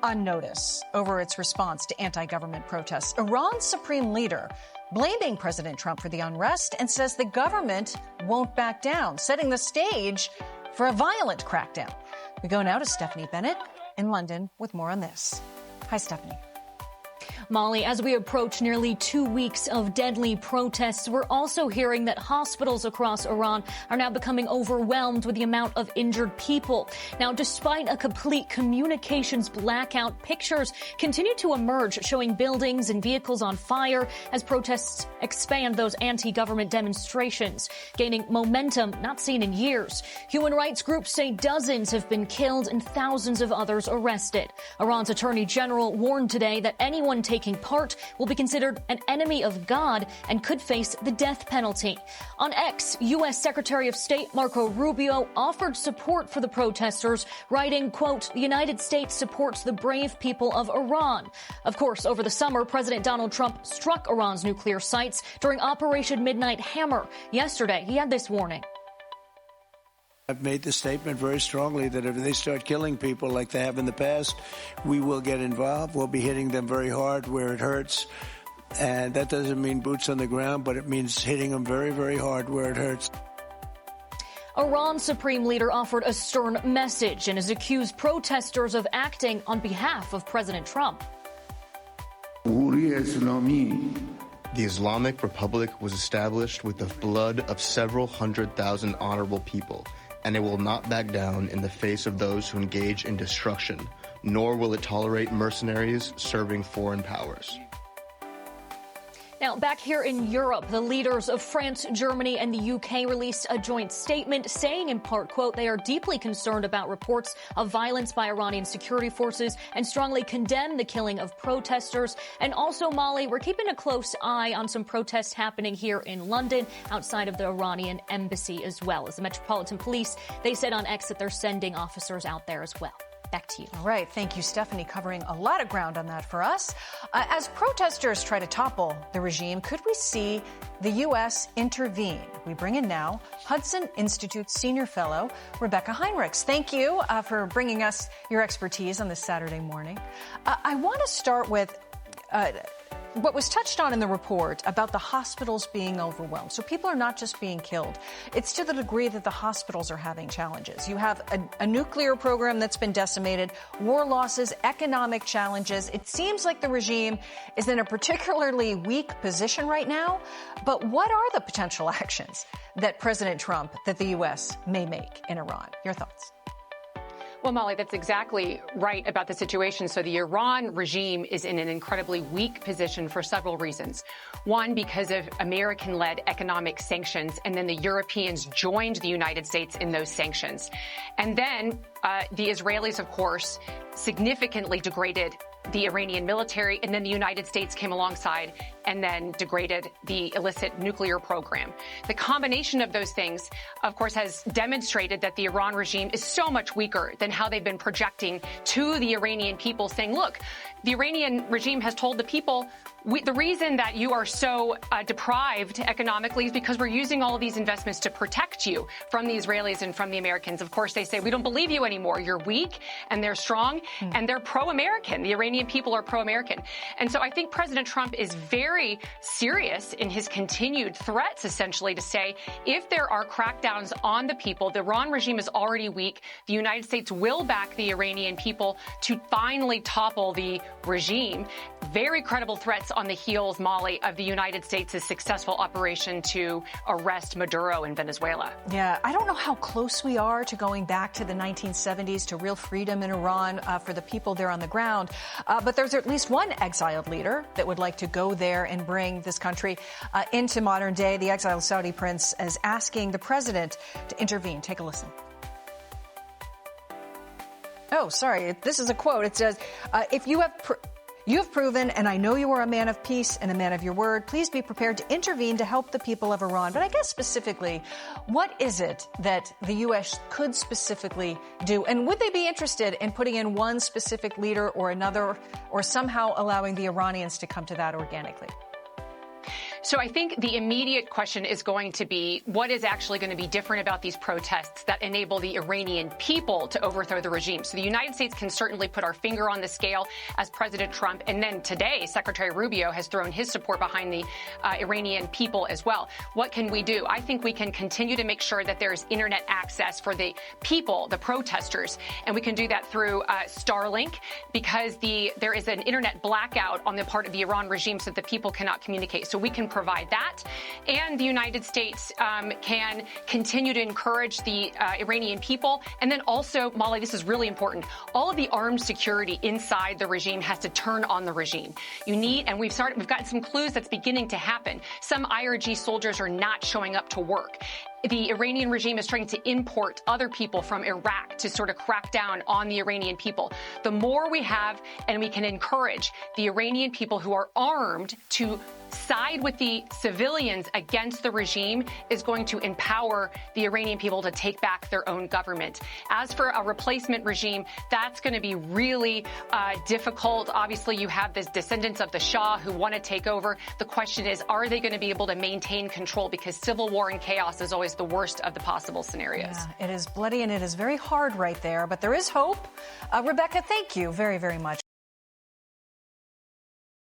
on notice over its response to anti-government protests. Iran's supreme leader blaming President Trump for the unrest and says the government won't back down, setting the stage for a violent crackdown. We go now to Stephanie Bennett in London with more on this. Hi, Stephanie. Molly, as we approach nearly 2 weeks of deadly protests, we're also hearing that hospitals across Iran are now becoming overwhelmed with the amount of injured people. Now, despite a complete communications blackout, pictures continue to emerge showing buildings and vehicles on fire as protests expand those anti-government demonstrations, gaining momentum not seen in years. Human rights groups say dozens have been killed and thousands of others arrested. Iran's attorney general warned today that anyone taking part will be considered an enemy of God and could face the death penalty. On X, U.S. Secretary of State Marco Rubio offered support for the protesters, writing, quote, "The United States supports the brave people of Iran." Of course, over the summer, President Donald Trump struck Iran's nuclear sites during Operation Midnight Hammer. Yesterday, he had this warning. I've made the statement very strongly that if they start killing people like they have in the past, we will get involved. We'll be hitting them very hard where it hurts. And that doesn't mean boots on the ground, but it means hitting them very, very hard where it hurts. Iran's supreme leader offered a stern message and has accused protesters of acting on behalf of President Trump. The Islamic Republic was established with the blood of several 100,000 honorable people, and it will not back down in the face of those who engage in destruction, nor will it tolerate mercenaries serving foreign powers. Now, back here in Europe, the leaders of France, Germany, and the UK released a joint statement saying, in part, quote, they are deeply concerned about reports of violence by Iranian security forces and strongly condemn the killing of protesters. And also, Molly, we're keeping a close eye on some protests happening here in London outside of the Iranian embassy as well. As the Metropolitan Police, they said on X that they're sending officers out there as well. Back to you. All right. Thank you, Stephanie, covering a lot of ground on that for us. As protesters try to topple the regime, could we see the U.S. intervene? We bring in now Hudson Institute Senior Fellow Rebecca Heinrichs. Thank you for bringing us your expertise on this Saturday morning. I want to start with what was touched on in the report about the hospitals being overwhelmed. So people are not just being killed. It's to the degree that the hospitals are having challenges. You have a nuclear program that's been decimated, war losses, economic challenges. It seems like the regime is in a particularly weak position right now. But what are the potential actions that President Trump, that the U.S. may make in Iran? Your thoughts? Well, Molly, that's exactly right about the situation. So the Iran regime is in an incredibly weak position for several reasons. One, because of American-led economic sanctions, and then the Europeans joined the United States in those sanctions. And then the Israelis, of course, significantly degraded the Iranian military, and then the United States came alongside and then degraded the illicit nuclear program. The combination of those things, of course, has demonstrated that the Iran regime is so much weaker than how they've been projecting to the Iranian people, saying, look, the Iranian regime has told the people, the reason that you are so deprived economically is because we're using all of these investments to protect you from the Israelis and from the Americans. Of course, they say, we don't believe you anymore. You're weak and they're strong and they're pro-American. The Iranian people are pro-American. And so I think President Trump is very serious in his continued threats, essentially, to say if there are crackdowns on the people, the Iran regime is already weak. The United States will back the Iranian people to finally topple the regime. Very credible threats on the heels, Molly, of the United States' successful operation to arrest Maduro in Venezuela. Yeah, I don't know how close we are to going back to the 1970s, to real freedom in Iran for the people there on the ground. But there's at least one exiled leader that would like to go there and bring this country into modern day. The exiled Saudi prince is asking the president to intervene. Take a listen. Oh, sorry. This is a quote. It says, if you have proven, and I know you are a man of peace and a man of your word, please be prepared to intervene to help the people of Iran. But I guess specifically, what is it that the U.S. could specifically do? And would they be interested in putting in one specific leader or another, or somehow allowing the Iranians to come to that organically? So I think the immediate question is going to be what is actually going to be different about these protests that enable the Iranian people to overthrow the regime. So the United States can certainly put our finger on the scale as President Trump. And then today, Secretary Rubio has thrown his support behind the Iranian people as well. What can we do? I think we can continue to make sure that there's internet access for the people, the protesters. And we can do that through Starlink because there is an internet blackout on the part of the Iran regime so that the people cannot communicate. So we can provide that. And the United States can continue to encourage the Iranian people. And then also, Molly, this is really important. All of the armed security inside the regime has to turn on the regime. And we've gotten some clues that's beginning to happen. Some IRG soldiers are not showing up to work. The Iranian regime is trying to import other people from Iraq to sort of crack down on the Iranian people. The more we have, and we can encourage the Iranian people who are armed to side with the civilians against the regime, is going to empower the Iranian people to take back their own government. As for a replacement regime, that's going to be really difficult. Obviously, you have the descendants of the Shah who want to take over. The question is, are they going to be able to maintain control? Because civil war and chaos is always the worst of the possible scenarios. Yeah, it is bloody and it is very hard right there, but there is hope. Rebecca, thank you very, very much.